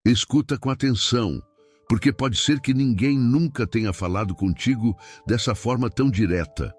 Escuta com atenção, porque pode ser que ninguém nunca tenha falado contigo dessa forma tão direta.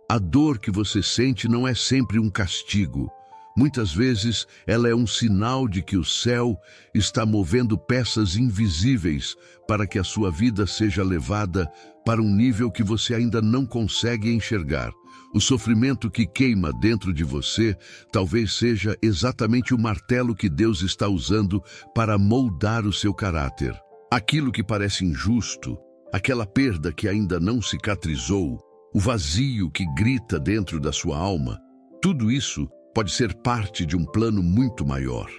A dor que você sente não é sempre um castigo. Muitas vezes ela é um sinal de que o céu está movendo peças invisíveis para que a sua vida seja levada para um nível que você ainda não consegue enxergar. O sofrimento que queima dentro de você talvez seja exatamente o martelo que Deus está usando para moldar o seu caráter. Aquilo que parece injusto, aquela perda que ainda não cicatrizou, o vazio que grita dentro da sua alma, tudo isso pode ser parte de um plano muito maior.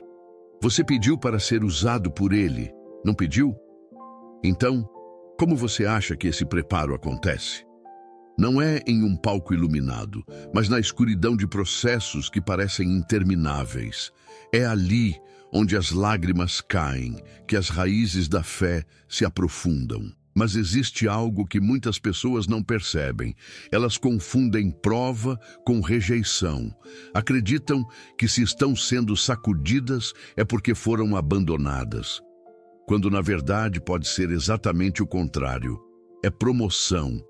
Você pediu para ser usado por Ele, não pediu? Então, como você acha que esse preparo acontece? Não é em um palco iluminado, mas na escuridão de processos que parecem intermináveis. É ali onde as lágrimas caem, que as raízes da fé se aprofundam. Mas existe algo que muitas pessoas não percebem. Elas confundem prova com rejeição. Acreditam que se estão sendo sacudidas é porque foram abandonadas. Quando na verdade pode ser exatamente o contrário. É promoção.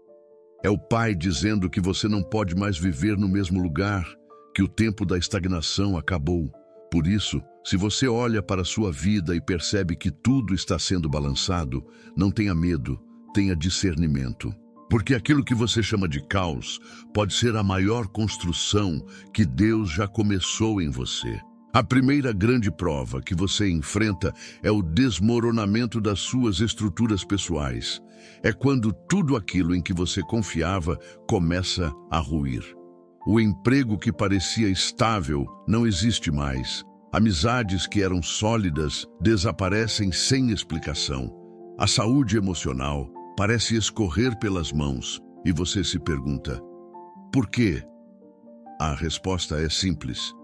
É o Pai dizendo que você não pode mais viver no mesmo lugar, que o tempo da estagnação acabou. Por isso, se você olha para a sua vida e percebe que tudo está sendo balançado, não tenha medo, tenha discernimento. Porque aquilo que você chama de caos pode ser a maior construção que Deus já começou em você. A primeira grande prova que você enfrenta é o desmoronamento das suas estruturas pessoais. É quando tudo aquilo em que você confiava começa a ruir. O emprego que parecia estável não existe mais. Amizades que eram sólidas desaparecem sem explicação. A saúde emocional parece escorrer pelas mãos e você se pergunta: por quê? A resposta é simples.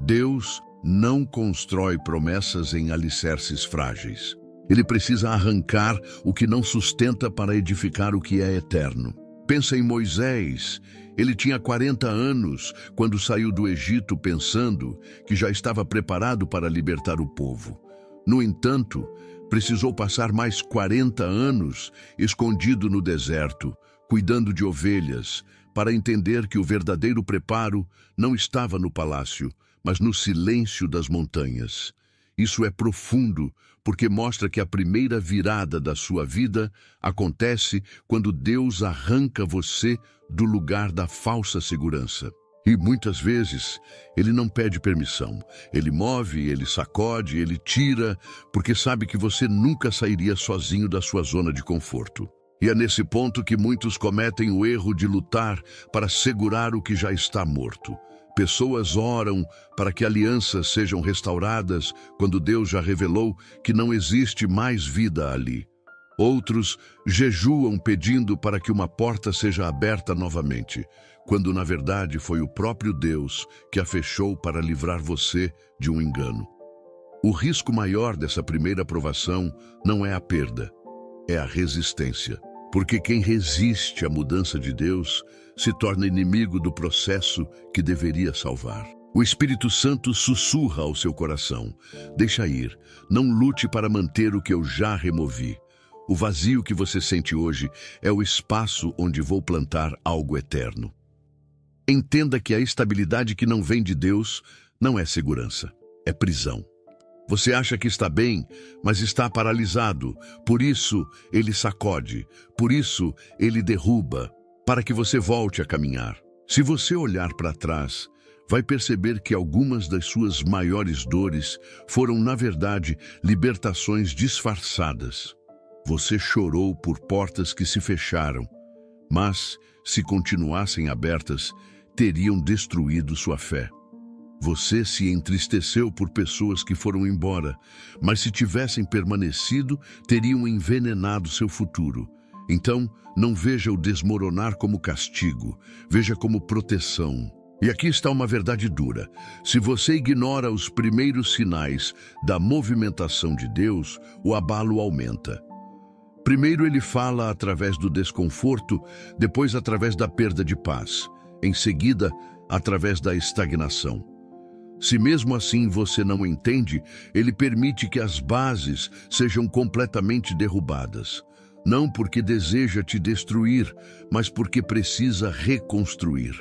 Deus não constrói promessas em alicerces frágeis. Ele precisa arrancar o que não sustenta para edificar o que é eterno. Pensa em Moisés. Ele tinha 40 anos quando saiu do Egito pensando que já estava preparado para libertar o povo. No entanto, precisou passar mais 40 anos escondido no deserto, cuidando de ovelhas, para entender que o verdadeiro preparo não estava no palácio, mas no silêncio das montanhas. Isso é profundo, porque mostra que a primeira virada da sua vida acontece quando Deus arranca você do lugar da falsa segurança. E muitas vezes Ele não pede permissão. Ele move, Ele sacode, Ele tira, porque sabe que você nunca sairia sozinho da sua zona de conforto. E é nesse ponto que muitos cometem o erro de lutar para segurar o que já está morto. Pessoas oram para que alianças sejam restauradas quando Deus já revelou que não existe mais vida ali. Outros jejuam pedindo para que uma porta seja aberta novamente, quando na verdade foi o próprio Deus que a fechou para livrar você de um engano. O risco maior dessa primeira provação não é a perda, é a resistência. Porque quem resiste à mudança de Deus se torna inimigo do processo que deveria salvar. O Espírito Santo sussurra ao seu coração: deixa ir, não lute para manter o que eu já removi. O vazio que você sente hoje é o espaço onde vou plantar algo eterno. Entenda que a estabilidade que não vem de Deus não é segurança, é prisão. Você acha que está bem, mas está paralisado. Por isso, Ele sacode. Por isso, Ele derruba, para que você volte a caminhar. Se você olhar para trás, vai perceber que algumas das suas maiores dores foram, na verdade, libertações disfarçadas. Você chorou por portas que se fecharam, mas, se continuassem abertas, teriam destruído sua fé. Você se entristeceu por pessoas que foram embora, mas se tivessem permanecido, teriam envenenado seu futuro. Então, não veja o desmoronar como castigo, veja como proteção. E aqui está uma verdade dura. Se você ignora os primeiros sinais da movimentação de Deus, o abalo aumenta. Primeiro ele fala através do desconforto, depois através da perda de paz, em seguida, através da estagnação. Se mesmo assim você não entende, ele permite que as bases sejam completamente derrubadas. Não porque deseja te destruir, mas porque precisa reconstruir.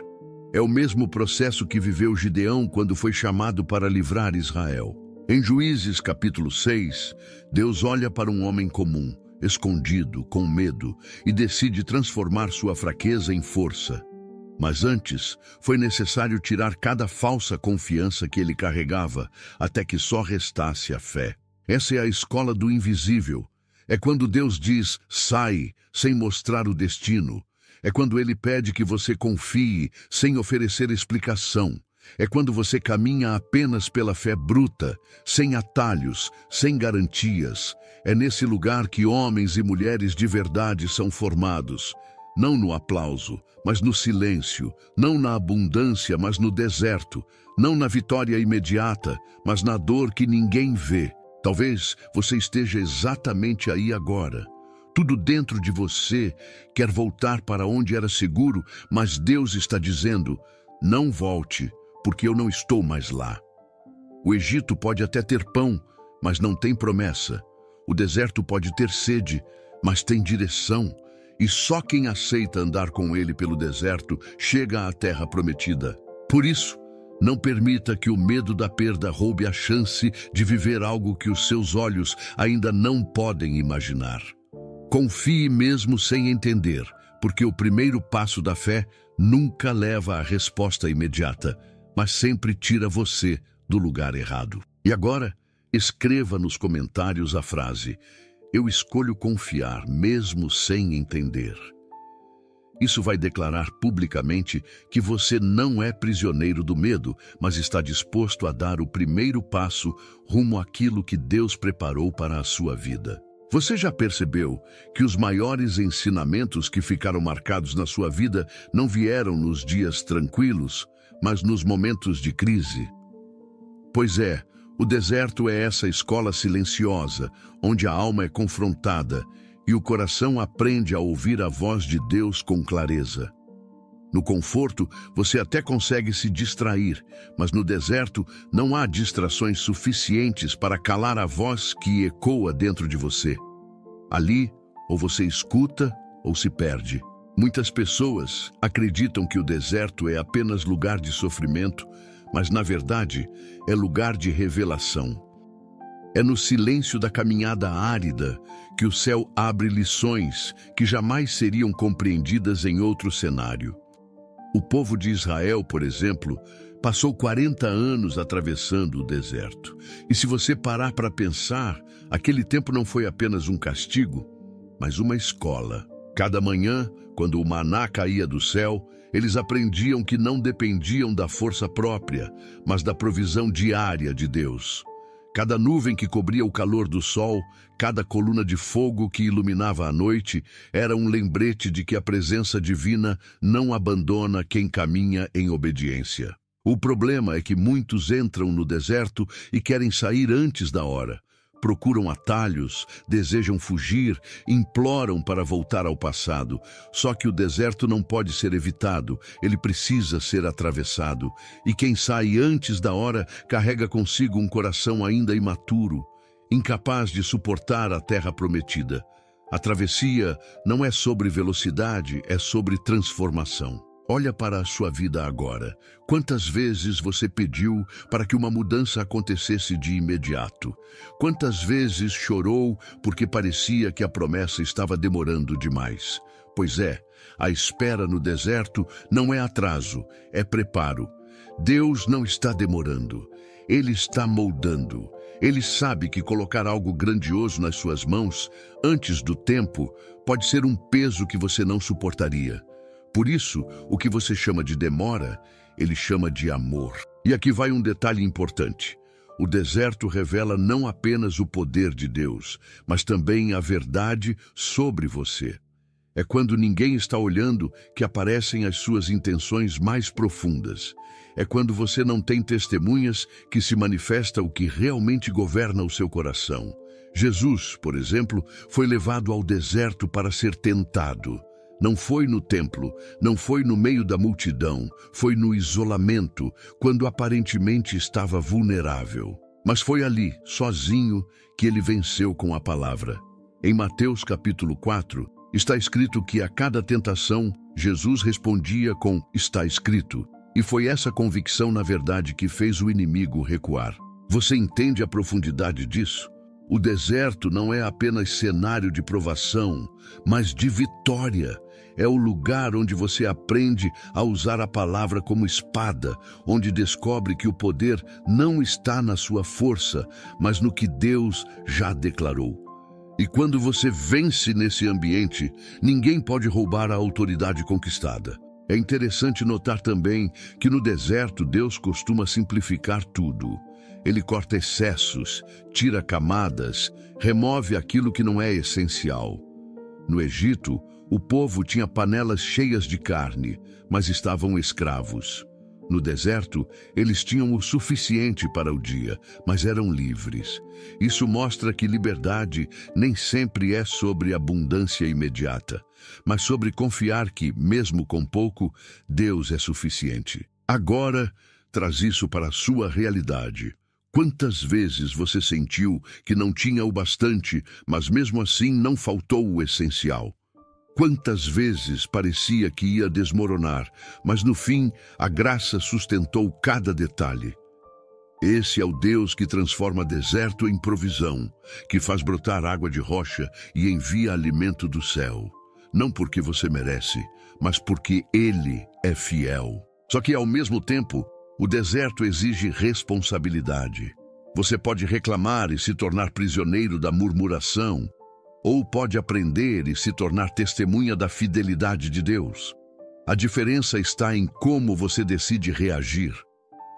É o mesmo processo que viveu Gideão quando foi chamado para livrar Israel. Em Juízes capítulo 6, Deus olha para um homem comum, escondido, com medo, e decide transformar sua fraqueza em força. Mas antes, foi necessário tirar cada falsa confiança que ele carregava, até que só restasse a fé. Essa é a escola do invisível. É quando Deus diz, sai, sem mostrar o destino. É quando ele pede que você confie, sem oferecer explicação. É quando você caminha apenas pela fé bruta, sem atalhos, sem garantias. É nesse lugar que homens e mulheres de verdade são formados. Não no aplauso, mas no silêncio. Não na abundância, mas no deserto. Não na vitória imediata, mas na dor que ninguém vê. Talvez você esteja exatamente aí agora. Tudo dentro de você quer voltar para onde era seguro, mas Deus está dizendo, não volte, porque eu não estou mais lá. O Egito pode até ter pão, mas não tem promessa. O deserto pode ter sede, mas tem direção. E só quem aceita andar com ele pelo deserto chega à terra prometida. Por isso, não permita que o medo da perda roube a chance de viver algo que os seus olhos ainda não podem imaginar. Confie mesmo sem entender, porque o primeiro passo da fé nunca leva à resposta imediata, mas sempre tira você do lugar errado. E agora, escreva nos comentários a frase: eu escolho confiar mesmo sem entender. Isso vai declarar publicamente que você não é prisioneiro do medo, mas está disposto a dar o primeiro passo rumo àquilo que Deus preparou para a sua vida. Você já percebeu que os maiores ensinamentos que ficaram marcados na sua vida não vieram nos dias tranquilos, mas nos momentos de crise? Pois é, o deserto é essa escola silenciosa, onde a alma é confrontada e o coração aprende a ouvir a voz de Deus com clareza. No conforto, você até consegue se distrair, mas no deserto não há distrações suficientes para calar a voz que ecoa dentro de você. Ali, ou você escuta ou se perde. Muitas pessoas acreditam que o deserto é apenas lugar de sofrimento, mas na verdade é lugar de revelação. É no silêncio da caminhada árida que o céu abre lições que jamais seriam compreendidas em outro cenário. O povo de Israel, por exemplo, passou 40 anos atravessando o deserto. E se você parar para pensar, aquele tempo não foi apenas um castigo, mas uma escola. Cada manhã, quando o maná caía do céu, eles aprendiam que não dependiam da força própria, mas da provisão diária de Deus. Cada nuvem que cobria o calor do sol, cada coluna de fogo que iluminava a noite, era um lembrete de que a presença divina não abandona quem caminha em obediência. O problema é que muitos entram no deserto e querem sair antes da hora. Procuram atalhos, desejam fugir, imploram para voltar ao passado. Só que o deserto não pode ser evitado, ele precisa ser atravessado. E quem sai antes da hora carrega consigo um coração ainda imaturo, incapaz de suportar a terra prometida. A travessia não é sobre velocidade, é sobre transformação. Olha para a sua vida agora. Quantas vezes você pediu para que uma mudança acontecesse de imediato? Quantas vezes chorou porque parecia que a promessa estava demorando demais? Pois é, a espera no deserto não é atraso, é preparo. Deus não está demorando, Ele está moldando. Ele sabe que colocar algo grandioso nas suas mãos, antes do tempo, pode ser um peso que você não suportaria. Por isso, o que você chama de demora, ele chama de amor. E aqui vai um detalhe importante. O deserto revela não apenas o poder de Deus, mas também a verdade sobre você. É quando ninguém está olhando que aparecem as suas intenções mais profundas. É quando você não tem testemunhas que se manifesta o que realmente governa o seu coração. Jesus, por exemplo, foi levado ao deserto para ser tentado. Não foi no templo, não foi no meio da multidão, foi no isolamento, quando aparentemente estava vulnerável. Mas foi ali, sozinho, que ele venceu com a palavra. Em Mateus capítulo 4, está escrito que a cada tentação, Jesus respondia com "está escrito", e foi essa convicção, na verdade, que fez o inimigo recuar. Você entende a profundidade disso? O deserto não é apenas cenário de provação, mas de vitória. É o lugar onde você aprende a usar a palavra como espada, onde descobre que o poder não está na sua força, mas no que Deus já declarou. E quando você vence nesse ambiente, ninguém pode roubar a autoridade conquistada. É interessante notar também que no deserto Deus costuma simplificar tudo. Ele corta excessos, tira camadas, remove aquilo que não é essencial. No Egito, o povo tinha panelas cheias de carne, mas estavam escravos. No deserto, eles tinham o suficiente para o dia, mas eram livres. Isso mostra que liberdade nem sempre é sobre abundância imediata, mas sobre confiar que, mesmo com pouco, Deus é suficiente. Agora, traz isso para a sua realidade. Quantas vezes você sentiu que não tinha o bastante, mas mesmo assim não faltou o essencial? Quantas vezes parecia que ia desmoronar, mas no fim a graça sustentou cada detalhe? Esse é o Deus que transforma deserto em provisão, que faz brotar água de rocha e envia alimento do céu. Não porque você merece, mas porque Ele é fiel. Só que, ao mesmo tempo, o deserto exige responsabilidade. Você pode reclamar e se tornar prisioneiro da murmuração, ou pode aprender e se tornar testemunha da fidelidade de Deus. A diferença está em como você decide reagir.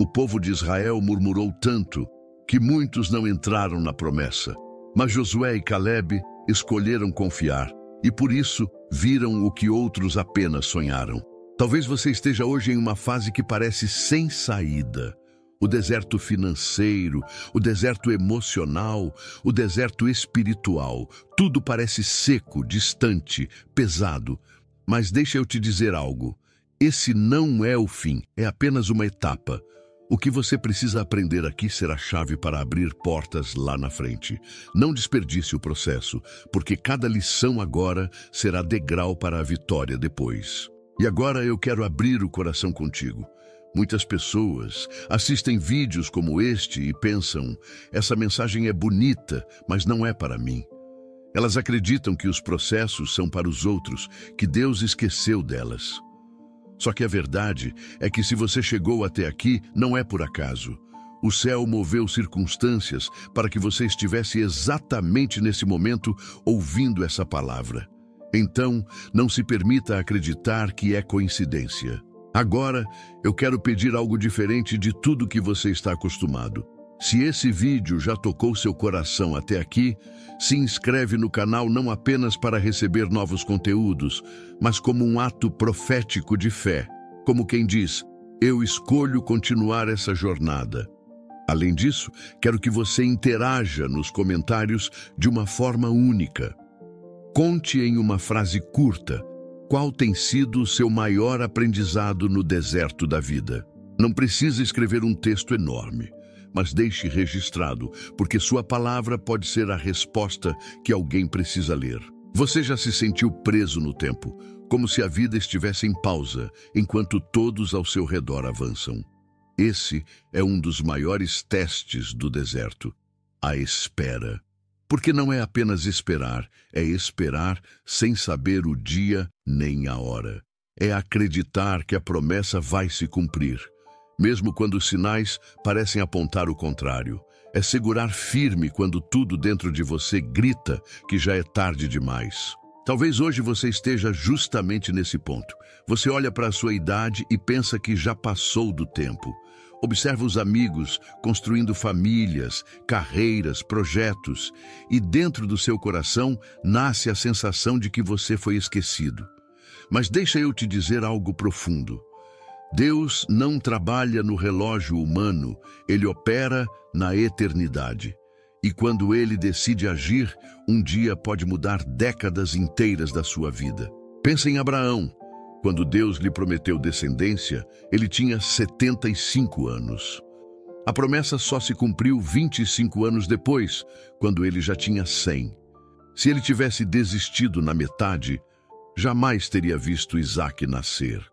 O povo de Israel murmurou tanto que muitos não entraram na promessa. Mas Josué e Caleb escolheram confiar e por isso viram o que outros apenas sonharam. Talvez você esteja hoje em uma fase que parece sem saída. O deserto financeiro, o deserto emocional, o deserto espiritual. Tudo parece seco, distante, pesado. Mas deixa eu te dizer algo. Esse não é o fim, é apenas uma etapa. O que você precisa aprender aqui será chave para abrir portas lá na frente. Não desperdice o processo, porque cada lição agora será degrau para a vitória depois. E agora eu quero abrir o coração contigo. Muitas pessoas assistem vídeos como este e pensam: essa mensagem é bonita, mas não é para mim. Elas acreditam que os processos são para os outros, que Deus esqueceu delas. Só que a verdade é que se você chegou até aqui, não é por acaso. O céu moveu circunstâncias para que você estivesse exatamente nesse momento ouvindo essa palavra. Então, não se permita acreditar que é coincidência. Agora, eu quero pedir algo diferente de tudo que você está acostumado. Se esse vídeo já tocou seu coração até aqui, se inscreve no canal não apenas para receber novos conteúdos, mas como um ato profético de fé. Como quem diz: eu escolho continuar essa jornada. Além disso, quero que você interaja nos comentários de uma forma única. Conte em uma frase curta qual tem sido o seu maior aprendizado no deserto da vida. Não precisa escrever um texto enorme, mas deixe registrado, porque sua palavra pode ser a resposta que alguém precisa ler. Você já se sentiu preso no tempo, como se a vida estivesse em pausa, enquanto todos ao seu redor avançam. Esse é um dos maiores testes do deserto, a espera. Porque não é apenas esperar, é esperar sem saber o dia nem a hora. É acreditar que a promessa vai se cumprir, mesmo quando os sinais parecem apontar o contrário. É segurar firme quando tudo dentro de você grita que já é tarde demais. Talvez hoje você esteja justamente nesse ponto. Você olha para a sua idade e pensa que já passou do tempo. Observa os amigos construindo famílias, carreiras, projetos, e dentro do seu coração nasce a sensação de que você foi esquecido. Mas deixa eu te dizer algo profundo. Deus não trabalha no relógio humano, Ele opera na eternidade. E quando Ele decide agir, um dia pode mudar décadas inteiras da sua vida. Pensa em Abraão. Quando Deus lhe prometeu descendência, ele tinha 75 anos. A promessa só se cumpriu 25 anos depois, quando ele já tinha 100. Se ele tivesse desistido na metade, jamais teria visto Isaque nascer.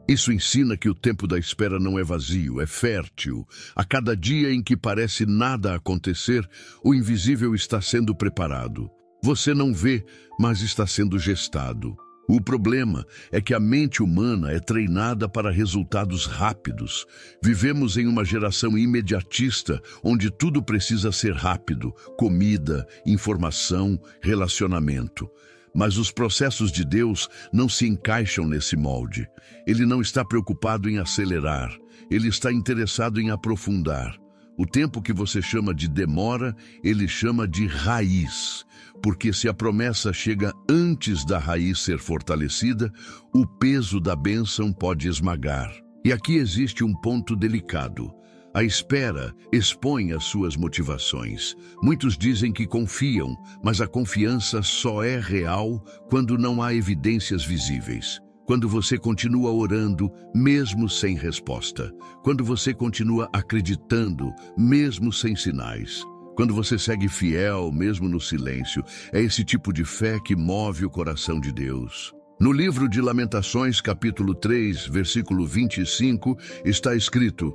Isso ensina que o tempo da espera não é vazio, é fértil. A cada dia em que parece nada acontecer, o invisível está sendo preparado. Você não vê, mas está sendo gestado. O problema é que a mente humana é treinada para resultados rápidos. Vivemos em uma geração imediatista, onde tudo precisa ser rápido: comida, informação, relacionamento. Mas os processos de Deus não se encaixam nesse molde. Ele não está preocupado em acelerar, ele está interessado em aprofundar. O tempo que você chama de demora, ele chama de raiz. Porque se a promessa chega antes da raiz ser fortalecida, o peso da bênção pode esmagar. E aqui existe um ponto delicado. A espera expõe as suas motivações. Muitos dizem que confiam, mas a confiança só é real quando não há evidências visíveis. Quando você continua orando, mesmo sem resposta. Quando você continua acreditando, mesmo sem sinais. Quando você segue fiel, mesmo no silêncio. É esse tipo de fé que move o coração de Deus. No livro de Lamentações, capítulo 3, versículo 25, está escrito: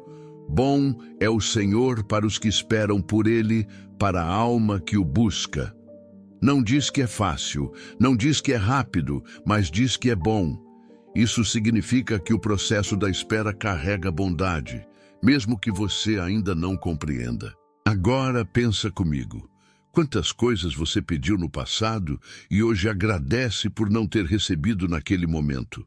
bom é o Senhor para os que esperam por Ele, para a alma que o busca. Não diz que é fácil, não diz que é rápido, mas diz que é bom. Isso significa que o processo da espera carrega bondade, mesmo que você ainda não compreenda. Agora pensa comigo. Quantas coisas você pediu no passado e hoje agradece por não ter recebido naquele momento?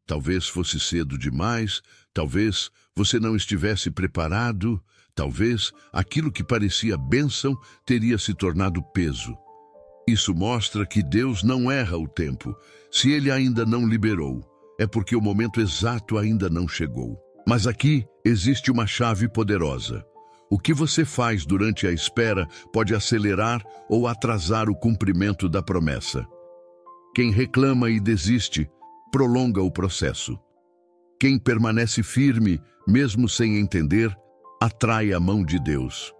Talvez fosse cedo demais, talvez você não estivesse preparado, talvez aquilo que parecia bênção teria se tornado peso. Isso mostra que Deus não erra o tempo. Se Ele ainda não liberou, é porque o momento exato ainda não chegou. Mas aqui existe uma chave poderosa. O que você faz durante a espera pode acelerar ou atrasar o cumprimento da promessa. Quem reclama e desiste, prolonga o processo. Quem permanece firme, mesmo sem entender, atrai a mão de Deus.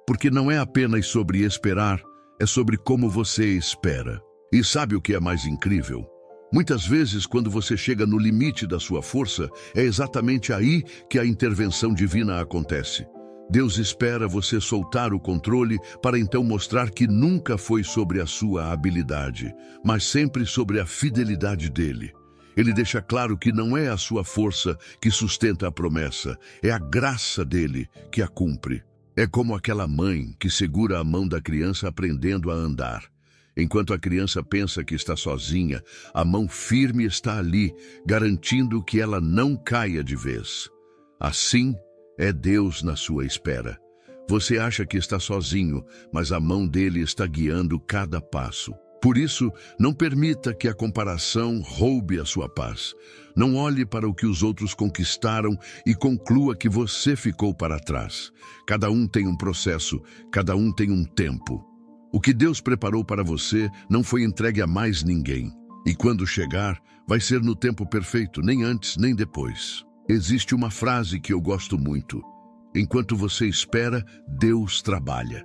Porque não é apenas sobre esperar, é sobre como você espera. E sabe o que é mais incrível? Muitas vezes, quando você chega no limite da sua força, é exatamente aí que a intervenção divina acontece. Deus espera você soltar o controle para então mostrar que nunca foi sobre a sua habilidade, mas sempre sobre a fidelidade dele. Ele deixa claro que não é a sua força que sustenta a promessa, é a graça dele que a cumpre. É como aquela mãe que segura a mão da criança aprendendo a andar. Enquanto a criança pensa que está sozinha, a mão firme está ali, garantindo que ela não caia de vez. Assim é Deus na sua espera. Você acha que está sozinho, mas a mão dele está guiando cada passo. Por isso, não permita que a comparação roube a sua paz. Não olhe para o que os outros conquistaram e conclua que você ficou para trás. Cada um tem um processo, cada um tem um tempo. O que Deus preparou para você não foi entregue a mais ninguém. E quando chegar, vai ser no tempo perfeito, nem antes nem depois. Existe uma frase que eu gosto muito: enquanto você espera, Deus trabalha.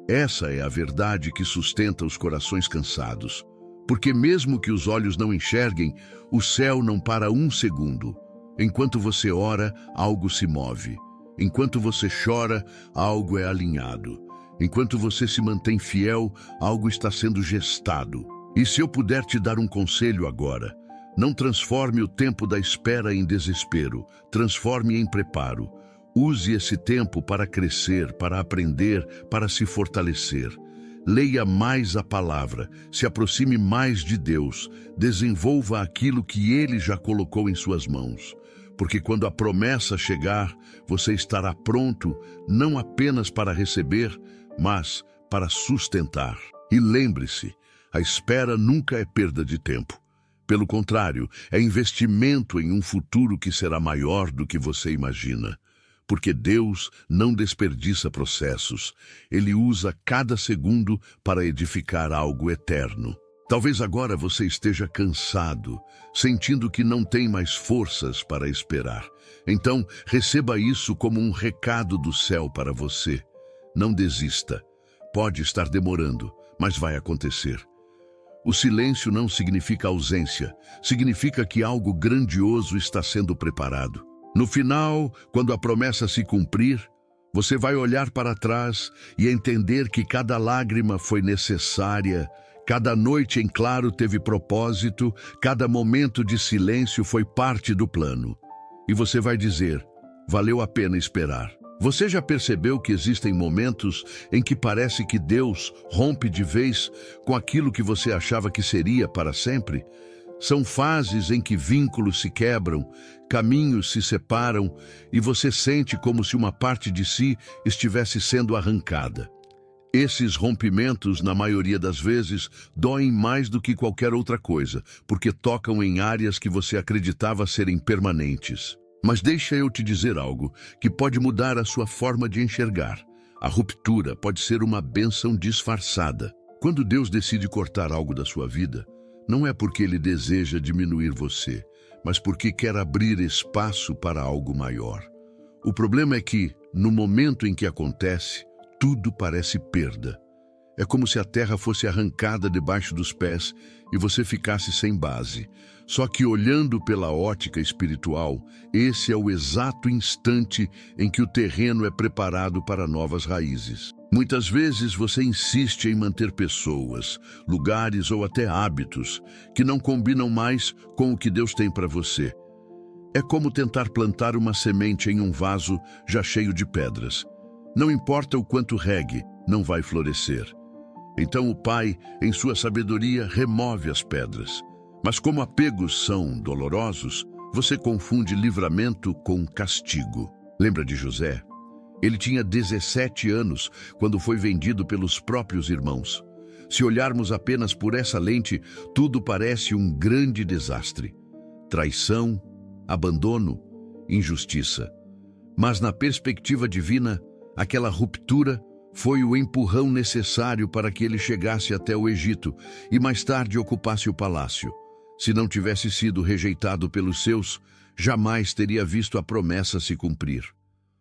Essa é a verdade que sustenta os corações cansados. Porque mesmo que os olhos não enxerguem, o céu não para um segundo. Enquanto você ora, algo se move. Enquanto você chora, algo é alinhado. Enquanto você se mantém fiel, algo está sendo gestado. E se eu puder te dar um conselho agora, não transforme o tempo da espera em desespero, transforme em preparo. Use esse tempo para crescer, para aprender, para se fortalecer. Leia mais a palavra, se aproxime mais de Deus, desenvolva aquilo que Ele já colocou em suas mãos. Porque quando a promessa chegar, você estará pronto, não apenas para receber, mas para sustentar. E lembre-se, a espera nunca é perda de tempo. Pelo contrário, é investimento em um futuro que será maior do que você imagina. Porque Deus não desperdiça processos. Ele usa cada segundo para edificar algo eterno. Talvez agora você esteja cansado, sentindo que não tem mais forças para esperar. Então, receba isso como um recado do céu para você. Não desista. Pode estar demorando, mas vai acontecer. O silêncio não significa ausência, significa que algo grandioso está sendo preparado. No final, quando a promessa se cumprir, você vai olhar para trás e entender que cada lágrima foi necessária, cada noite em claro teve propósito, cada momento de silêncio foi parte do plano. E você vai dizer, valeu a pena esperar. Você já percebeu que existem momentos em que parece que Deus rompe de vez com aquilo que você achava que seria para sempre? São fases em que vínculos se quebram, caminhos se separam e você sente como se uma parte de si estivesse sendo arrancada. Esses rompimentos, na maioria das vezes, doem mais do que qualquer outra coisa, porque tocam em áreas que você acreditava serem permanentes. Mas deixa eu te dizer algo que pode mudar a sua forma de enxergar. A ruptura pode ser uma bênção disfarçada. Quando Deus decide cortar algo da sua vida, não é porque Ele deseja diminuir você, mas porque quer abrir espaço para algo maior. O problema é que, no momento em que acontece, tudo parece perda. É como se a terra fosse arrancada debaixo dos pés e você ficasse sem base. Só que olhando pela ótica espiritual, esse é o exato instante em que o terreno é preparado para novas raízes. Muitas vezes você insiste em manter pessoas, lugares ou até hábitos que não combinam mais com o que Deus tem para você. É como tentar plantar uma semente em um vaso já cheio de pedras. Não importa o quanto regue, não vai florescer. Então o Pai, em sua sabedoria, remove as pedras. Mas como apegos são dolorosos, você confunde livramento com castigo. Lembra de José? Ele tinha 17 anos quando foi vendido pelos próprios irmãos. Se olharmos apenas por essa lente, tudo parece um grande desastre. Traição, abandono, injustiça. Mas na perspectiva divina, aquela ruptura foi o empurrão necessário para que ele chegasse até o Egito e mais tarde ocupasse o palácio. Se não tivesse sido rejeitado pelos seus, jamais teria visto a promessa se cumprir.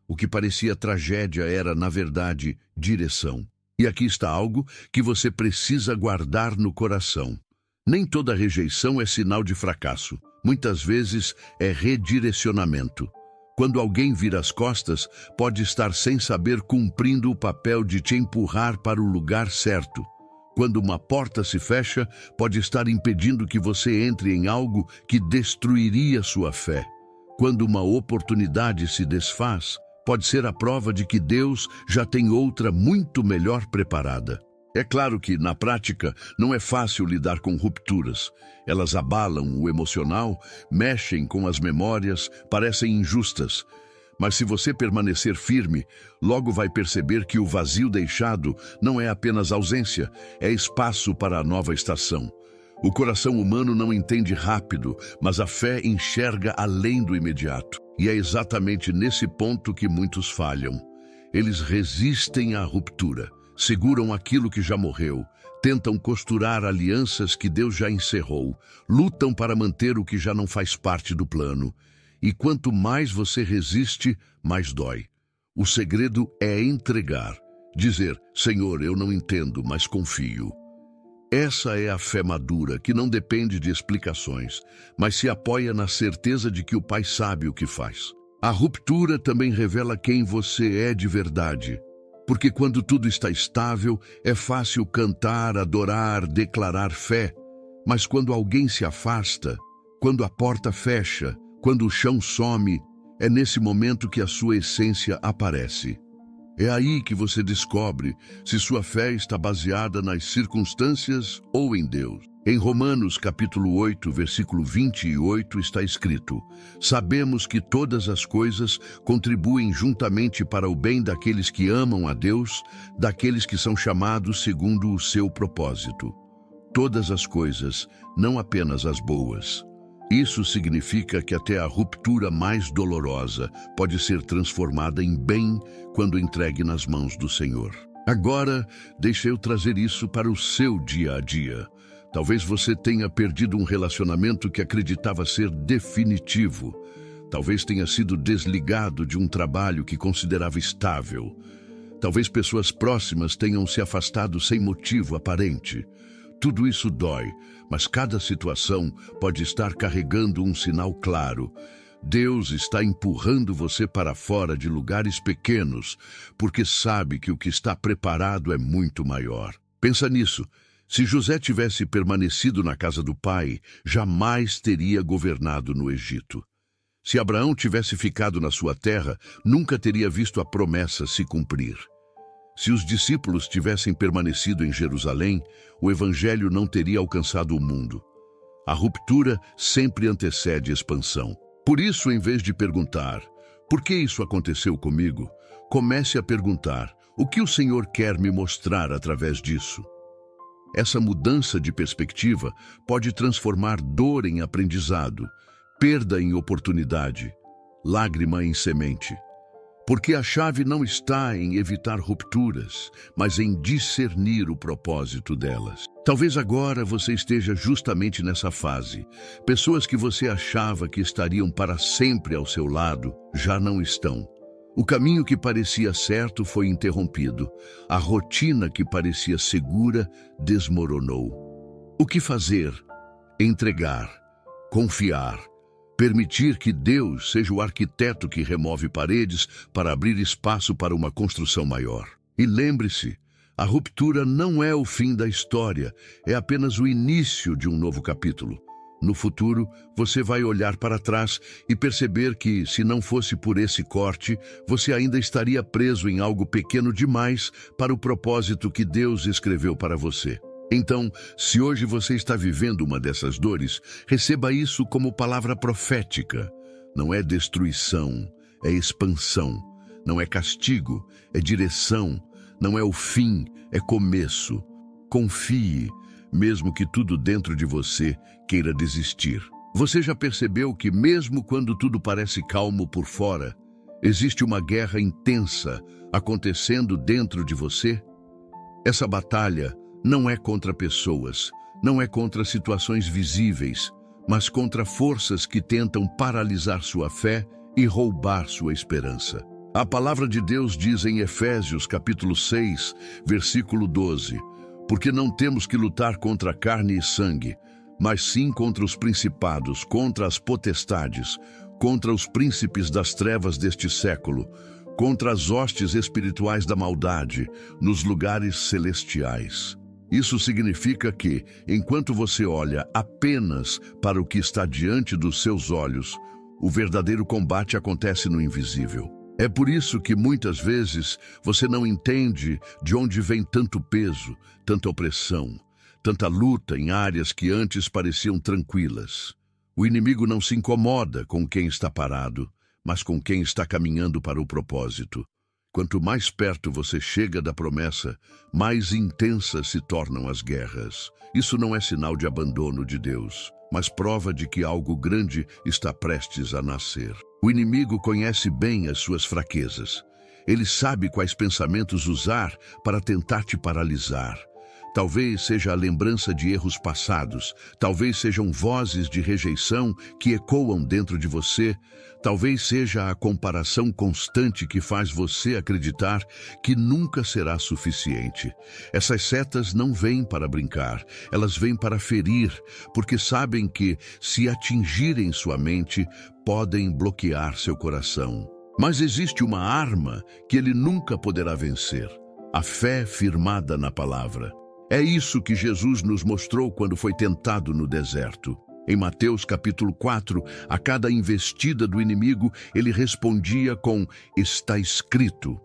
O que parecia tragédia era, na verdade, direção. E aqui está algo que você precisa guardar no coração. Nem toda rejeição é sinal de fracasso. Muitas vezes é redirecionamento. Quando alguém vira as costas, pode estar sem saber cumprindo o papel de te empurrar para o lugar certo. Quando uma porta se fecha, pode estar impedindo que você entre em algo que destruiria sua fé. Quando uma oportunidade se desfaz, pode ser a prova de que Deus já tem outra muito melhor preparada. É claro que, na prática, não é fácil lidar com rupturas. Elas abalam o emocional, mexem com as memórias, parecem injustas. Mas se você permanecer firme, logo vai perceber que o vazio deixado não é apenas ausência, é espaço para a nova estação. O coração humano não entende rápido, mas a fé enxerga além do imediato. E é exatamente nesse ponto que muitos falham. Eles resistem à ruptura. Seguram aquilo que já morreu, tentam costurar alianças que Deus já encerrou, lutam para manter o que já não faz parte do plano. E quanto mais você resiste, mais dói. O segredo é entregar, dizer, Senhor, eu não entendo, mas confio. Essa é a fé madura, que não depende de explicações, mas se apoia na certeza de que o Pai sabe o que faz. A ruptura também revela quem você é de verdade. Porque quando tudo está estável, é fácil cantar, adorar, declarar fé. Mas quando alguém se afasta, quando a porta fecha, quando o chão some, é nesse momento que a sua essência aparece. É aí que você descobre se sua fé está baseada nas circunstâncias ou em Deus. Em Romanos capítulo 8, versículo 28 está escrito: sabemos que todas as coisas contribuem juntamente para o bem daqueles que amam a Deus, daqueles que são chamados segundo o seu propósito. Todas as coisas, não apenas as boas. Isso significa que até a ruptura mais dolorosa pode ser transformada em bem quando entregue nas mãos do Senhor. Agora, deixe eu trazer isso para o seu dia a dia. Talvez você tenha perdido um relacionamento que acreditava ser definitivo. Talvez tenha sido desligado de um trabalho que considerava estável. Talvez pessoas próximas tenham se afastado sem motivo aparente. Tudo isso dói, mas cada situação pode estar carregando um sinal claro. Deus está empurrando você para fora de lugares pequenos, porque sabe que o que está preparado é muito maior. Pensa nisso. Se José tivesse permanecido na casa do pai, jamais teria governado no Egito. Se Abraão tivesse ficado na sua terra, nunca teria visto a promessa se cumprir. Se os discípulos tivessem permanecido em Jerusalém, o evangelho não teria alcançado o mundo. A ruptura sempre antecede expansão. Por isso, em vez de perguntar, por que isso aconteceu comigo, comece a perguntar, o que o Senhor quer me mostrar através disso? Essa mudança de perspectiva pode transformar dor em aprendizado, perda em oportunidade, lágrima em semente. Porque a chave não está em evitar rupturas, mas em discernir o propósito delas. Talvez agora você esteja justamente nessa fase. Pessoas que você achava que estariam para sempre ao seu lado, já não estão. O caminho que parecia certo foi interrompido. A rotina que parecia segura desmoronou. O que fazer? Entregar, confiar, permitir que Deus seja o arquiteto que remove paredes para abrir espaço para uma construção maior. E lembre-se, a ruptura não é o fim da história, é apenas o início de um novo capítulo. No futuro, você vai olhar para trás e perceber que, se não fosse por esse corte, você ainda estaria preso em algo pequeno demais para o propósito que Deus escreveu para você. Então, se hoje você está vivendo uma dessas dores, receba isso como palavra profética. Não é destruição, é expansão. Não é castigo, é direção. Não é o fim, é começo. Confie, mesmo que tudo dentro de você queira desistir. Você já percebeu que mesmo quando tudo parece calmo por fora, existe uma guerra intensa acontecendo dentro de você? Essa batalha não é contra pessoas, não é contra situações visíveis, mas contra forças que tentam paralisar sua fé e roubar sua esperança. A palavra de Deus diz em Efésios capítulo 6, versículo 12, porque não temos que lutar contra carne e sangue, mas sim contra os principados, contra as potestades, contra os príncipes das trevas deste século, contra as hostes espirituais da maldade nos lugares celestiais. Isso significa que, enquanto você olha apenas para o que está diante dos seus olhos, o verdadeiro combate acontece no invisível. É por isso que muitas vezes você não entende de onde vem tanto peso, tanta opressão, tanta luta em áreas que antes pareciam tranquilas. O inimigo não se incomoda com quem está parado, mas com quem está caminhando para o propósito. Quanto mais perto você chega da promessa, mais intensas se tornam as guerras. Isso não é sinal de abandono de Deus, mas prova de que algo grande está prestes a nascer. O inimigo conhece bem as suas fraquezas. Ele sabe quais pensamentos usar para tentar te paralisar. Talvez seja a lembrança de erros passados, talvez sejam vozes de rejeição que ecoam dentro de você, talvez seja a comparação constante que faz você acreditar que nunca será suficiente. Essas setas não vêm para brincar, elas vêm para ferir, porque sabem que, se atingirem sua mente, podem bloquear seu coração. Mas existe uma arma que ele nunca poderá vencer: a fé firmada na palavra. É isso que Jesus nos mostrou quando foi tentado no deserto. Em Mateus capítulo 4, a cada investida do inimigo, ele respondia com "está escrito".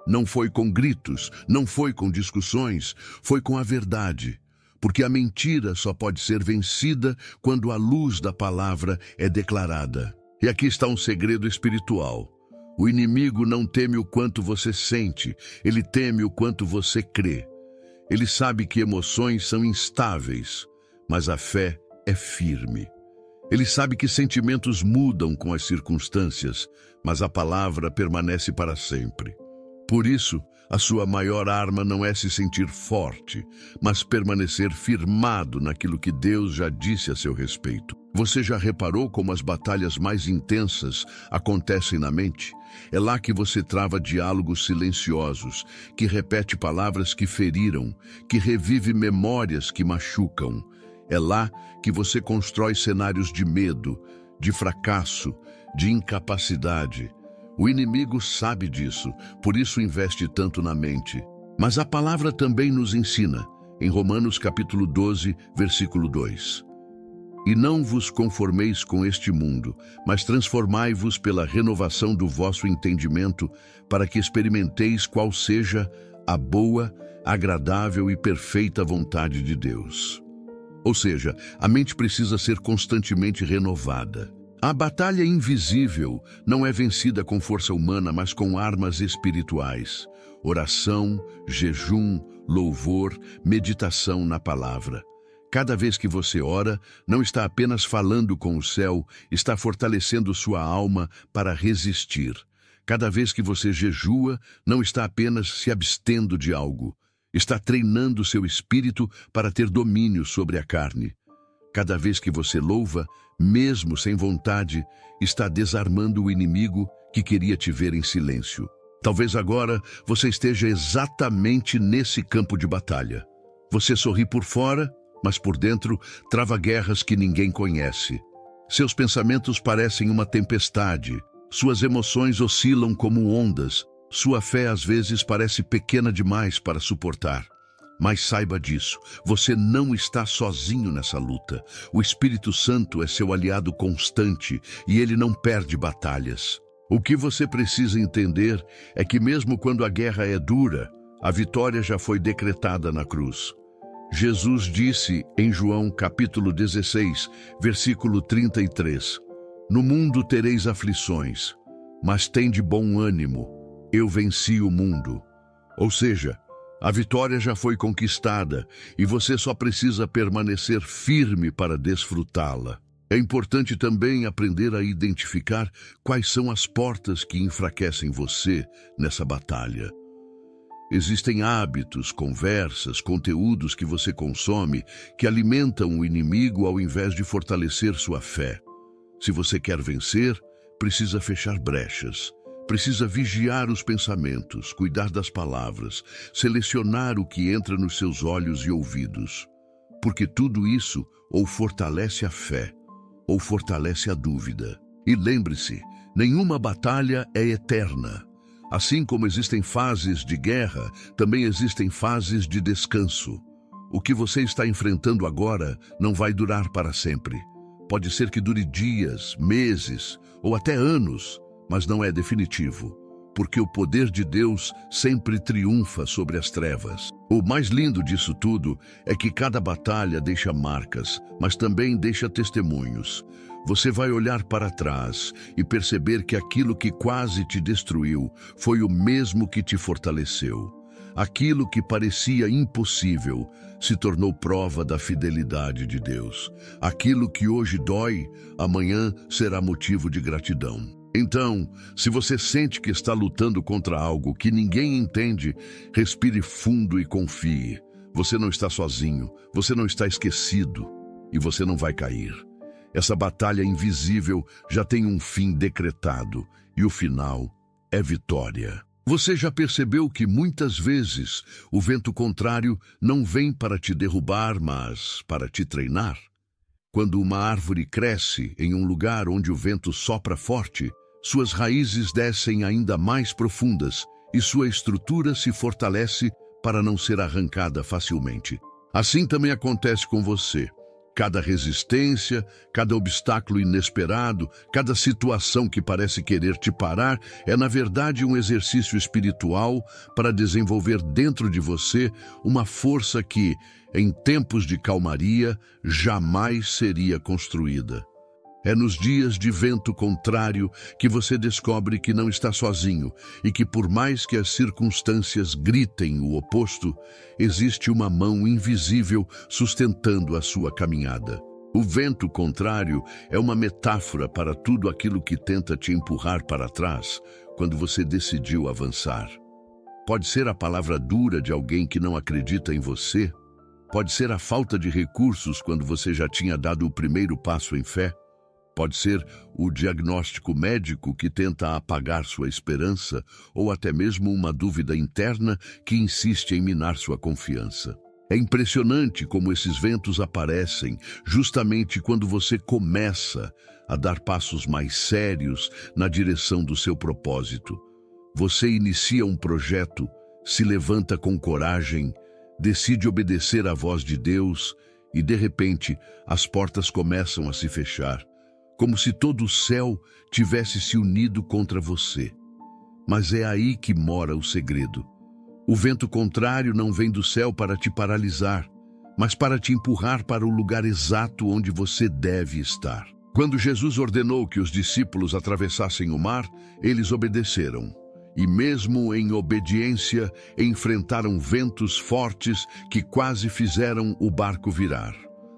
Não foi com gritos, não foi com discussões, foi com a verdade. Porque a mentira só pode ser vencida quando a luz da palavra é declarada. E aqui está um segredo espiritual. O inimigo não teme o quanto você sente, ele teme o quanto você crê. Ele sabe que emoções são instáveis, mas a fé é firme. Ele sabe que sentimentos mudam com as circunstâncias, mas a palavra permanece para sempre. Por isso, a sua maior arma não é se sentir forte, mas permanecer firmado naquilo que Deus já disse a seu respeito. Você já reparou como as batalhas mais intensas acontecem na mente? É lá que você trava diálogos silenciosos, que repete palavras que feriram, que revive memórias que machucam. É lá que você constrói cenários de medo, de fracasso, de incapacidade. O inimigo sabe disso, por isso investe tanto na mente. Mas a palavra também nos ensina, em Romanos capítulo 12, versículo 2. E não vos conformeis com este mundo, mas transformai-vos pela renovação do vosso entendimento, para que experimenteis qual seja a boa, agradável e perfeita vontade de Deus. Ou seja, a mente precisa ser constantemente renovada. A batalha invisível não é vencida com força humana, mas com armas espirituais. Oração, jejum, louvor, meditação na palavra. Cada vez que você ora, não está apenas falando com o céu, está fortalecendo sua alma para resistir. Cada vez que você jejua, não está apenas se abstendo de algo, está treinando seu espírito para ter domínio sobre a carne. Cada vez que você louva, mesmo sem vontade, está desarmando o inimigo que queria te ver em silêncio. Talvez agora você esteja exatamente nesse campo de batalha. Você sorri por fora, mas por dentro trava guerras que ninguém conhece. Seus pensamentos parecem uma tempestade, suas emoções oscilam como ondas, sua fé às vezes parece pequena demais para suportar. Mas saiba disso, você não está sozinho nessa luta. O Espírito Santo é seu aliado constante e ele não perde batalhas. O que você precisa entender é que mesmo quando a guerra é dura, a vitória já foi decretada na cruz. Jesus disse em João capítulo 16, versículo 33, No mundo tereis aflições, mas tende bom ânimo, eu venci o mundo. Ou seja, a vitória já foi conquistada e você só precisa permanecer firme para desfrutá-la. É importante também aprender a identificar quais são as portas que enfraquecem você nessa batalha. Existem hábitos, conversas, conteúdos que você consome que alimentam o inimigo ao invés de fortalecer sua fé. Se você quer vencer, precisa fechar brechas. Precisa vigiar os pensamentos, cuidar das palavras, selecionar o que entra nos seus olhos e ouvidos. Porque tudo isso ou fortalece a fé, ou fortalece a dúvida. E lembre-se, nenhuma batalha é eterna. Assim como existem fases de guerra, também existem fases de descanso. O que você está enfrentando agora não vai durar para sempre. Pode ser que dure dias, meses ou até anos, mas não é definitivo, porque o poder de Deus sempre triunfa sobre as trevas. O mais lindo disso tudo é que cada batalha deixa marcas, mas também deixa testemunhos. Você vai olhar para trás e perceber que aquilo que quase te destruiu foi o mesmo que te fortaleceu. Aquilo que parecia impossível se tornou prova da fidelidade de Deus. Aquilo que hoje dói, amanhã será motivo de gratidão. Então, se você sente que está lutando contra algo que ninguém entende, respire fundo e confie. Você não está sozinho, você não está esquecido e você não vai cair. Essa batalha invisível já tem um fim decretado e o final é vitória. Você já percebeu que muitas vezes o vento contrário não vem para te derrubar, mas para te treinar? Quando uma árvore cresce em um lugar onde o vento sopra forte, suas raízes descem ainda mais profundas e sua estrutura se fortalece para não ser arrancada facilmente. Assim também acontece com você. Cada resistência, cada obstáculo inesperado, cada situação que parece querer te parar é, na verdade, um exercício espiritual para desenvolver dentro de você uma força que, em tempos de calmaria, jamais seria construída. É nos dias de vento contrário que você descobre que não está sozinho e que, por mais que as circunstâncias gritem o oposto, existe uma mão invisível sustentando a sua caminhada. O vento contrário é uma metáfora para tudo aquilo que tenta te empurrar para trás quando você decidiu avançar. Pode ser a palavra dura de alguém que não acredita em você. Pode ser a falta de recursos quando você já tinha dado o primeiro passo em fé. Pode ser o diagnóstico médico que tenta apagar sua esperança, ou até mesmo uma dúvida interna que insiste em minar sua confiança. É impressionante como esses ventos aparecem justamente quando você começa a dar passos mais sérios na direção do seu propósito. Você inicia um projeto, se levanta com coragem, decide obedecer à voz de Deus e, de repente, as portas começam a se fechar, como se todo o céu tivesse se unido contra você. Mas é aí que mora o segredo. O vento contrário não vem do céu para te paralisar, mas para te empurrar para o lugar exato onde você deve estar. Quando Jesus ordenou que os discípulos atravessassem o mar, eles obedeceram. E mesmo em obediência, enfrentaram ventos fortes que quase fizeram o barco virar.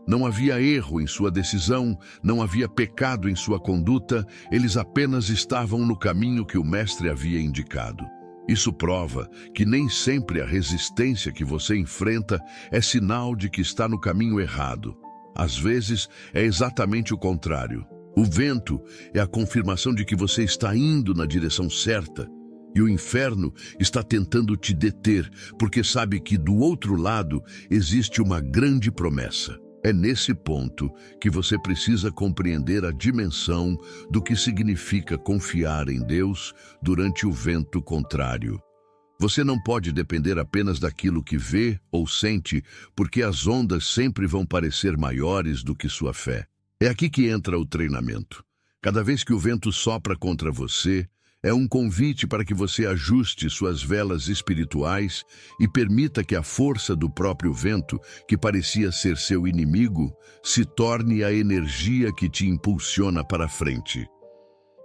Não havia erro em sua decisão, não havia pecado em sua conduta, eles apenas estavam no caminho que o Mestre havia indicado. Isso prova que nem sempre a resistência que você enfrenta é sinal de que está no caminho errado. Às vezes, é exatamente o contrário. O vento é a confirmação de que você está indo na direção certa, e o inferno está tentando te deter, porque sabe que do outro lado existe uma grande promessa. É nesse ponto que você precisa compreender a dimensão do que significa confiar em Deus durante o vento contrário. Você não pode depender apenas daquilo que vê ou sente, porque as ondas sempre vão parecer maiores do que sua fé. É aqui que entra o treinamento. Cada vez que o vento sopra contra você, é um convite para que você ajuste suas velas espirituais e permita que a força do próprio vento, que parecia ser seu inimigo, se torne a energia que te impulsiona para frente.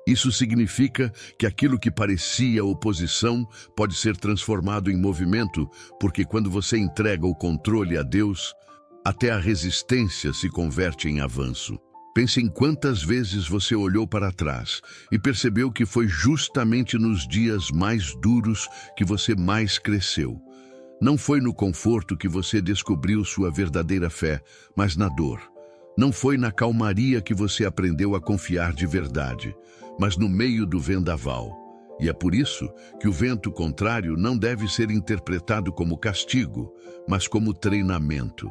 Isso significa que aquilo que parecia oposição pode ser transformado em movimento, porque quando você entrega o controle a Deus, até a resistência se converte em avanço. Pense em quantas vezes você olhou para trás e percebeu que foi justamente nos dias mais duros que você mais cresceu. Não foi no conforto que você descobriu sua verdadeira fé, mas na dor. Não foi na calmaria que você aprendeu a confiar de verdade, mas no meio do vendaval. E é por isso que o vento contrário não deve ser interpretado como castigo, mas como treinamento.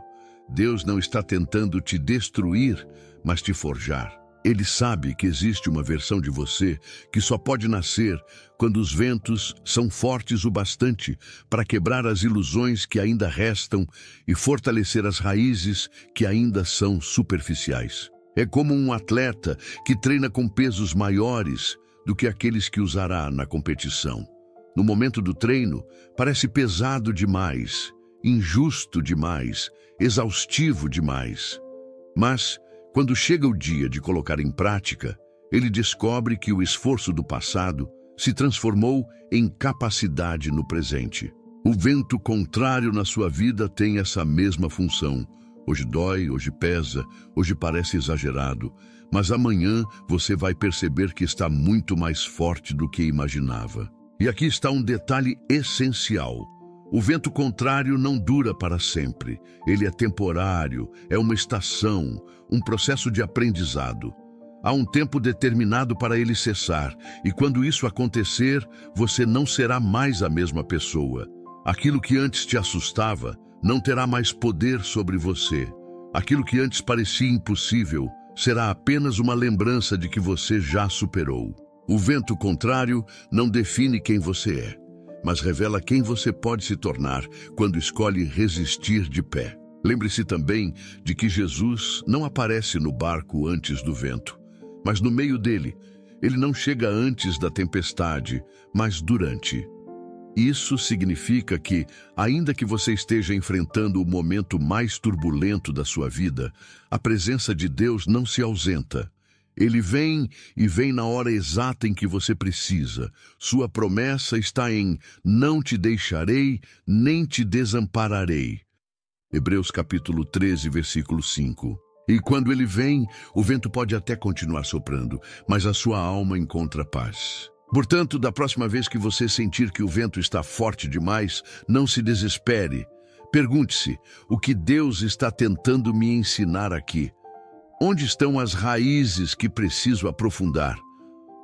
Deus não está tentando te destruir, mas te forjar. Ele sabe que existe uma versão de você que só pode nascer quando os ventos são fortes o bastante para quebrar as ilusões que ainda restam e fortalecer as raízes que ainda são superficiais. É como um atleta que treina com pesos maiores do que aqueles que usará na competição. No momento do treino, parece pesado demais, injusto demais, exaustivo demais. Mas, quando chega o dia de colocar em prática, ele descobre que o esforço do passado se transformou em capacidade no presente. O vento contrário na sua vida tem essa mesma função. Hoje dói, hoje pesa, hoje parece exagerado, mas amanhã você vai perceber que está muito mais forte do que imaginava. E aqui está um detalhe essencial. O vento contrário não dura para sempre. Ele é temporário, é uma estação, um processo de aprendizado. Há um tempo determinado para ele cessar, e quando isso acontecer, você não será mais a mesma pessoa. Aquilo que antes te assustava não terá mais poder sobre você. Aquilo que antes parecia impossível será apenas uma lembrança de que você já superou. O vento contrário não define quem você é, mas revela quem você pode se tornar quando escolhe resistir de pé. Lembre-se também de que Jesus não aparece no barco antes do vento, mas no meio dele. Ele não chega antes da tempestade, mas durante. Isso significa que, ainda que você esteja enfrentando o momento mais turbulento da sua vida, a presença de Deus não se ausenta. Ele vem e vem na hora exata em que você precisa. Sua promessa está em não te deixarei, nem te desampararei. Hebreus capítulo 13, versículo 5. E quando ele vem, o vento pode até continuar soprando, mas a sua alma encontra paz. Portanto, da próxima vez que você sentir que o vento está forte demais, não se desespere. Pergunte-se, o que Deus está tentando me ensinar aqui? Onde estão as raízes que preciso aprofundar?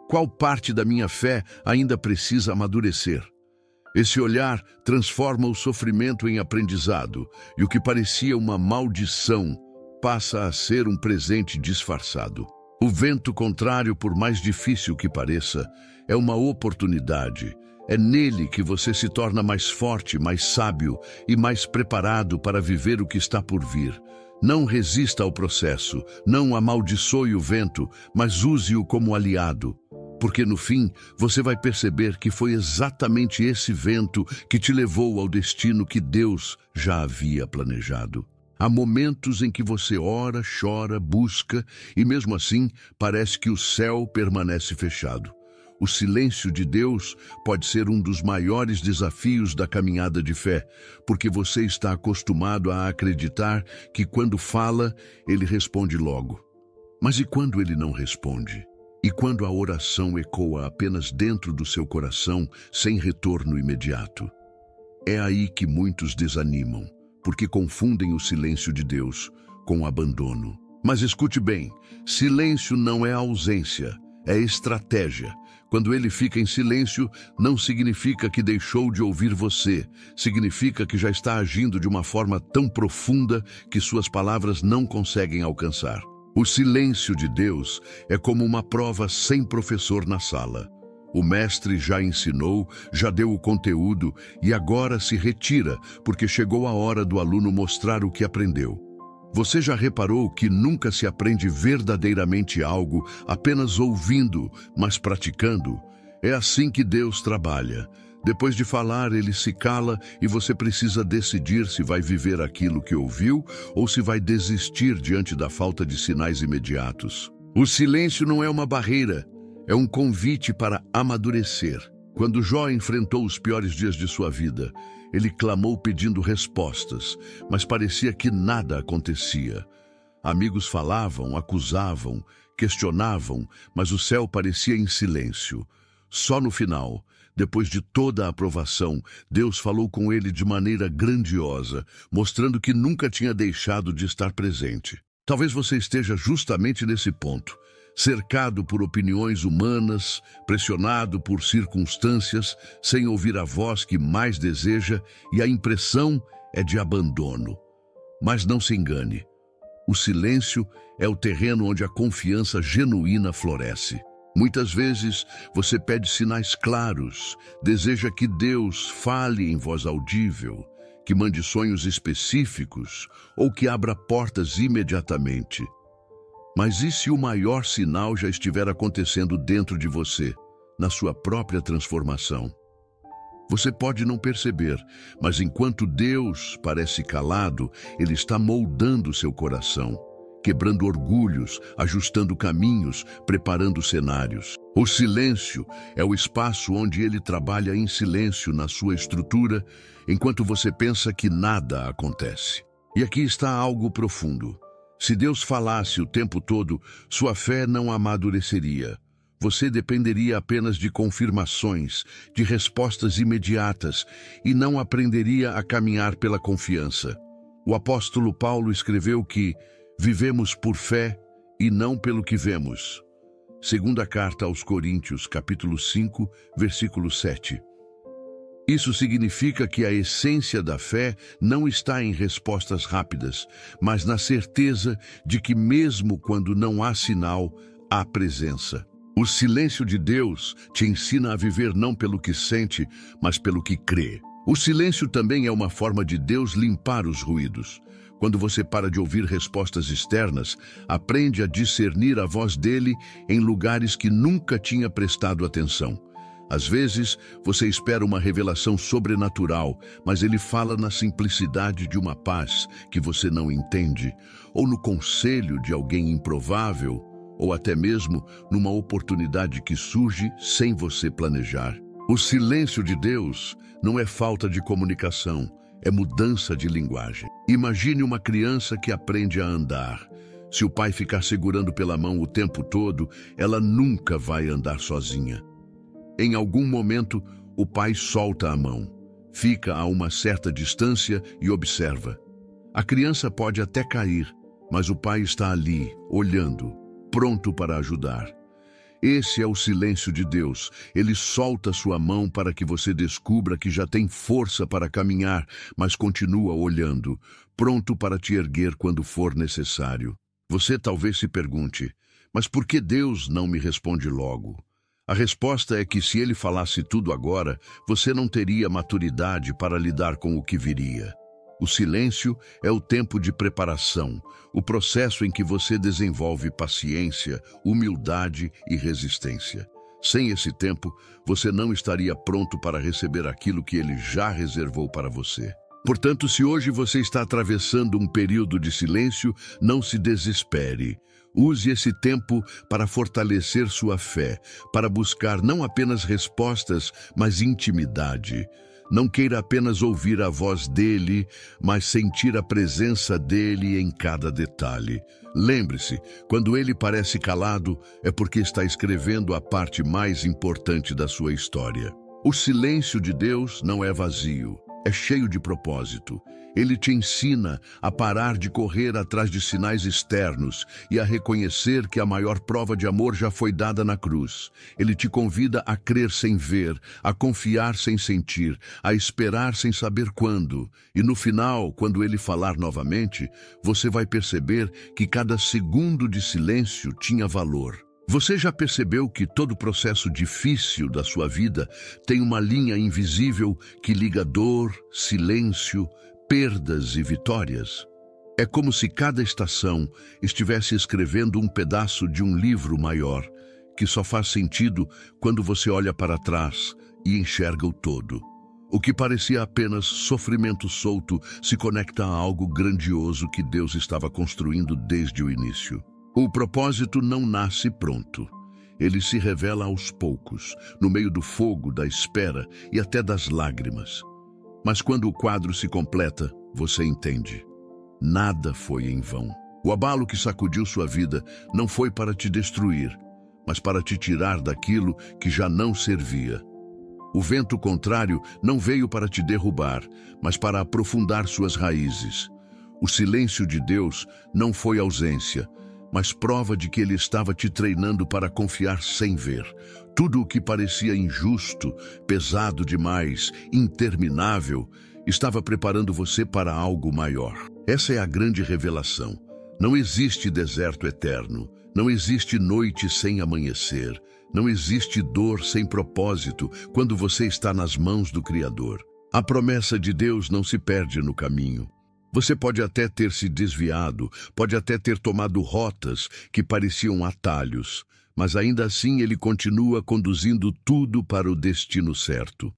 Qual parte da minha fé ainda precisa amadurecer? Esse olhar transforma o sofrimento em aprendizado, e o que parecia uma maldição passa a ser um presente disfarçado. O vento contrário, por mais difícil que pareça, é uma oportunidade. É nele que você se torna mais forte, mais sábio e mais preparado para viver o que está por vir. Não resista ao processo, não amaldiçoe o vento, mas use-o como aliado. Porque no fim, você vai perceber que foi exatamente esse vento que te levou ao destino que Deus já havia planejado. Há momentos em que você ora, chora, busca e mesmo assim parece que o céu permanece fechado. O silêncio de Deus pode ser um dos maiores desafios da caminhada de fé, porque você está acostumado a acreditar que quando fala, Ele responde logo. Mas e quando Ele não responde? E quando a oração ecoa apenas dentro do seu coração, sem retorno imediato? É aí que muitos desanimam, porque confundem o silêncio de Deus com o abandono. Mas escute bem, silêncio não é ausência, é estratégia. Quando ele fica em silêncio, não significa que deixou de ouvir você, significa que já está agindo de uma forma tão profunda que suas palavras não conseguem alcançar. O silêncio de Deus é como uma prova sem professor na sala. O mestre já ensinou, já deu o conteúdo e agora se retira, porque chegou a hora do aluno mostrar o que aprendeu. Você já reparou que nunca se aprende verdadeiramente algo apenas ouvindo, mas praticando? É assim que Deus trabalha. Depois de falar, ele se cala e você precisa decidir se vai viver aquilo que ouviu ou se vai desistir diante da falta de sinais imediatos. O silêncio não é uma barreira, é um convite para amadurecer. Quando Jó enfrentou os piores dias de sua vida, ele clamou pedindo respostas, mas parecia que nada acontecia. Amigos falavam, acusavam, questionavam, mas o céu parecia em silêncio. Só no final, depois de toda a aprovação, Deus falou com ele de maneira grandiosa, mostrando que nunca tinha deixado de estar presente. Talvez você esteja justamente nesse ponto, cercado por opiniões humanas, pressionado por circunstâncias, sem ouvir a voz que mais deseja, e a impressão é de abandono. Mas não se engane, o silêncio é o terreno onde a confiança genuína floresce. Muitas vezes você pede sinais claros, deseja que Deus fale em voz audível, que mande sonhos específicos ou que abra portas imediatamente. Mas e se o maior sinal já estiver acontecendo dentro de você, na sua própria transformação? Você pode não perceber, mas enquanto Deus parece calado, Ele está moldando seu coração, quebrando orgulhos, ajustando caminhos, preparando cenários. O silêncio é o espaço onde Ele trabalha em silêncio na sua estrutura, enquanto você pensa que nada acontece. E aqui está algo profundo. Se Deus falasse o tempo todo, sua fé não amadureceria. Você dependeria apenas de confirmações, de respostas imediatas, e não aprenderia a caminhar pela confiança. O apóstolo Paulo escreveu que vivemos por fé e não pelo que vemos. Segunda carta aos Coríntios, capítulo 5, versículo 7. Isso significa que a essência da fé não está em respostas rápidas, mas na certeza de que mesmo quando não há sinal, há presença. O silêncio de Deus te ensina a viver não pelo que sente, mas pelo que crê. O silêncio também é uma forma de Deus limpar os ruídos. Quando você para de ouvir respostas externas, aprende a discernir a voz dele em lugares que nunca tinha prestado atenção. Às vezes, você espera uma revelação sobrenatural, mas ele fala na simplicidade de uma paz que você não entende, ou no conselho de alguém improvável, ou até mesmo numa oportunidade que surge sem você planejar. O silêncio de Deus não é falta de comunicação, é mudança de linguagem. Imagine uma criança que aprende a andar. Se o pai ficar segurando pela mão o tempo todo, ela nunca vai andar sozinha. Em algum momento, o pai solta a mão, fica a uma certa distância e observa. A criança pode até cair, mas o pai está ali, olhando, pronto para ajudar. Esse é o silêncio de Deus. Ele solta sua mão para que você descubra que já tem força para caminhar, mas continua olhando, pronto para te erguer quando for necessário. Você talvez se pergunte, mas por que Deus não me responde logo? A resposta é que se ele falasse tudo agora, você não teria maturidade para lidar com o que viria. O silêncio é o tempo de preparação, o processo em que você desenvolve paciência, humildade e resistência. Sem esse tempo, você não estaria pronto para receber aquilo que ele já reservou para você. Portanto, se hoje você está atravessando um período de silêncio, não se desespere. Use esse tempo para fortalecer sua fé, para buscar não apenas respostas, mas intimidade. Não queira apenas ouvir a voz dele, mas sentir a presença dele em cada detalhe. Lembre-se, quando ele parece calado, é porque está escrevendo a parte mais importante da sua história. O silêncio de Deus não é vazio, é cheio de propósito. Ele te ensina a parar de correr atrás de sinais externos e a reconhecer que a maior prova de amor já foi dada na cruz. Ele te convida a crer sem ver, a confiar sem sentir, a esperar sem saber quando. E no final, quando ele falar novamente, você vai perceber que cada segundo de silêncio tinha valor. Você já percebeu que todo processo difícil da sua vida tem uma linha invisível que liga dor, silêncio, perdas e vitórias? É como se cada estação estivesse escrevendo um pedaço de um livro maior, que só faz sentido quando você olha para trás e enxerga o todo. O que parecia apenas sofrimento solto se conecta a algo grandioso que Deus estava construindo desde o início. O propósito não nasce pronto. Ele se revela aos poucos, no meio do fogo, da espera e até das lágrimas. Mas quando o quadro se completa, você entende. Nada foi em vão. O abalo que sacudiu sua vida não foi para te destruir, mas para te tirar daquilo que já não servia. O vento contrário não veio para te derrubar, mas para aprofundar suas raízes. O silêncio de Deus não foi ausência, mas prova de que ele estava te treinando para confiar sem ver. Tudo o que parecia injusto, pesado demais, interminável, estava preparando você para algo maior. Essa é a grande revelação. Não existe deserto eterno, não existe noite sem amanhecer, não existe dor sem propósito quando você está nas mãos do Criador. A promessa de Deus não se perde no caminho. Você pode até ter se desviado, pode até ter tomado rotas que pareciam atalhos, mas ainda assim ele continua conduzindo tudo para o destino certo.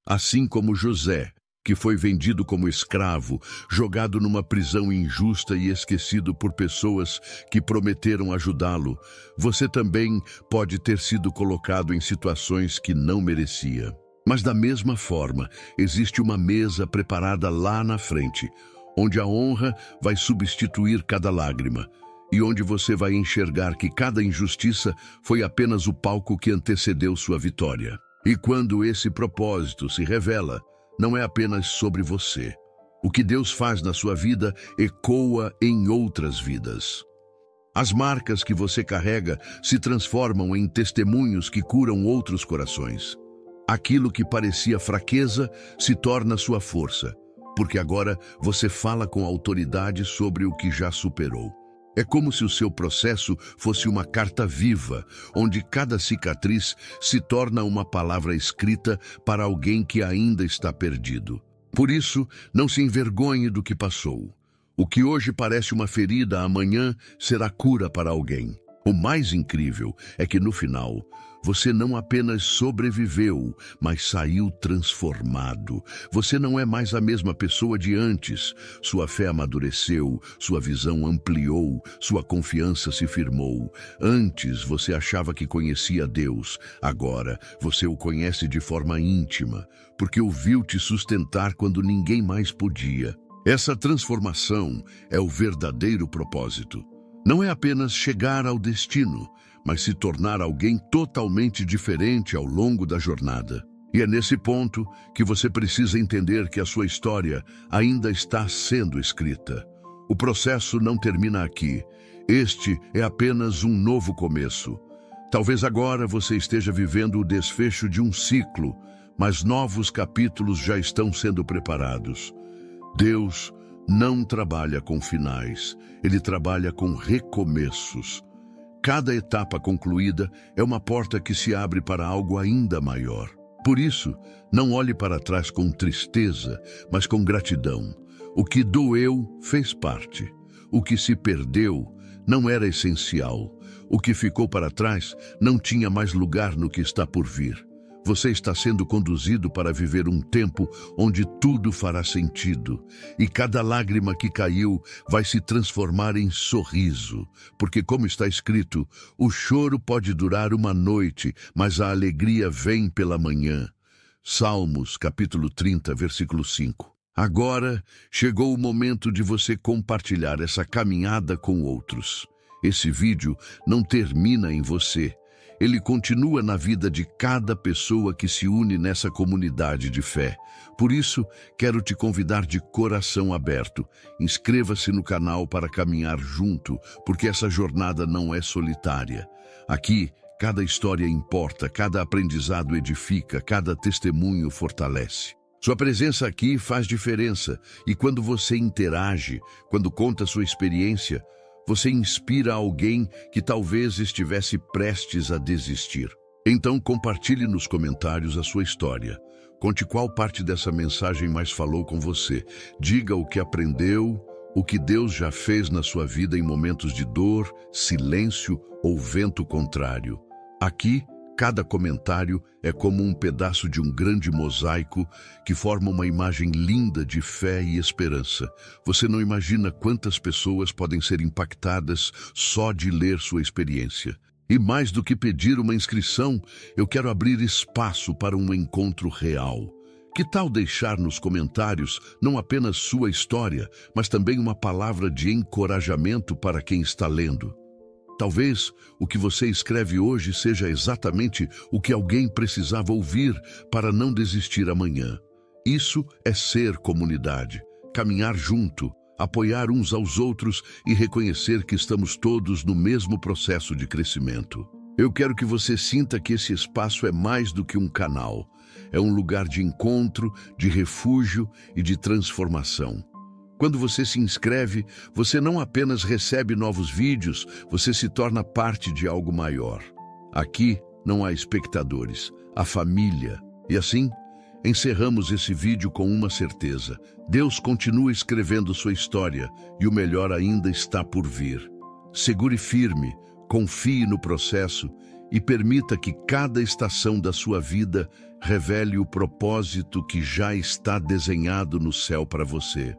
Assim como José, que foi vendido como escravo, jogado numa prisão injusta e esquecido por pessoas que prometeram ajudá-lo, você também pode ter sido colocado em situações que não merecia. Mas da mesma forma, existe uma mesa preparada lá na frente, onde a honra vai substituir cada lágrima, e onde você vai enxergar que cada injustiça foi apenas o palco que antecedeu sua vitória. E quando esse propósito se revela, não é apenas sobre você. O que Deus faz na sua vida ecoa em outras vidas. As marcas que você carrega se transformam em testemunhos que curam outros corações. Aquilo que parecia fraqueza se torna sua força, porque agora você fala com autoridade sobre o que já superou. É como se o seu processo fosse uma carta viva, onde cada cicatriz se torna uma palavra escrita para alguém que ainda está perdido. Por isso, não se envergonhe do que passou. O que hoje parece uma ferida, amanhã será cura para alguém. O mais incrível é que no final, você não apenas sobreviveu, mas saiu transformado. Você não é mais a mesma pessoa de antes. Sua fé amadureceu, sua visão ampliou, sua confiança se firmou. Antes você achava que conhecia Deus. Agora você o conhece de forma íntima, porque o viu te sustentar quando ninguém mais podia. Essa transformação é o verdadeiro propósito. Não é apenas chegar ao destino, mas se tornar alguém totalmente diferente ao longo da jornada. E é nesse ponto que você precisa entender que a sua história ainda está sendo escrita. O processo não termina aqui. Este é apenas um novo começo. Talvez agora você esteja vivendo o desfecho de um ciclo, mas novos capítulos já estão sendo preparados. Deus não trabalha com finais, Ele trabalha com recomeços. Cada etapa concluída é uma porta que se abre para algo ainda maior. Por isso, não olhe para trás com tristeza, mas com gratidão. O que doeu fez parte. O que se perdeu não era essencial. O que ficou para trás não tinha mais lugar no que está por vir. Você está sendo conduzido para viver um tempo onde tudo fará sentido. E cada lágrima que caiu vai se transformar em sorriso. Porque, como está escrito, o choro pode durar uma noite, mas a alegria vem pela manhã. Salmos, capítulo 30, versículo 5. Agora chegou o momento de você compartilhar essa caminhada com outros. Esse vídeo não termina em você. Ele continua na vida de cada pessoa que se une nessa comunidade de fé. Por isso, quero te convidar de coração aberto. Inscreva-se no canal para caminhar junto, porque essa jornada não é solitária. Aqui, cada história importa, cada aprendizado edifica, cada testemunho fortalece. Sua presença aqui faz diferença, e quando você interage, quando conta sua experiência, você inspira alguém que talvez estivesse prestes a desistir. Então compartilhe nos comentários a sua história. Conte qual parte dessa mensagem mais falou com você. Diga o que aprendeu, o que Deus já fez na sua vida em momentos de dor, silêncio ou vento contrário. Aqui, cada comentário é como um pedaço de um grande mosaico que forma uma imagem linda de fé e esperança. Você não imagina quantas pessoas podem ser impactadas só de ler sua experiência. E mais do que pedir uma inscrição, eu quero abrir espaço para um encontro real. Que tal deixar nos comentários não apenas sua história, mas também uma palavra de encorajamento para quem está lendo? Talvez o que você escreve hoje seja exatamente o que alguém precisava ouvir para não desistir amanhã. Isso é ser comunidade, caminhar junto, apoiar uns aos outros e reconhecer que estamos todos no mesmo processo de crescimento. Eu quero que você sinta que esse espaço é mais do que um canal. É um lugar de encontro, de refúgio e de transformação. Quando você se inscreve, você não apenas recebe novos vídeos, você se torna parte de algo maior. Aqui não há espectadores, há família. E assim, encerramos esse vídeo com uma certeza. Deus continua escrevendo sua história e o melhor ainda está por vir. Segure firme, confie no processo e permita que cada estação da sua vida revele o propósito que já está desenhado no céu para você.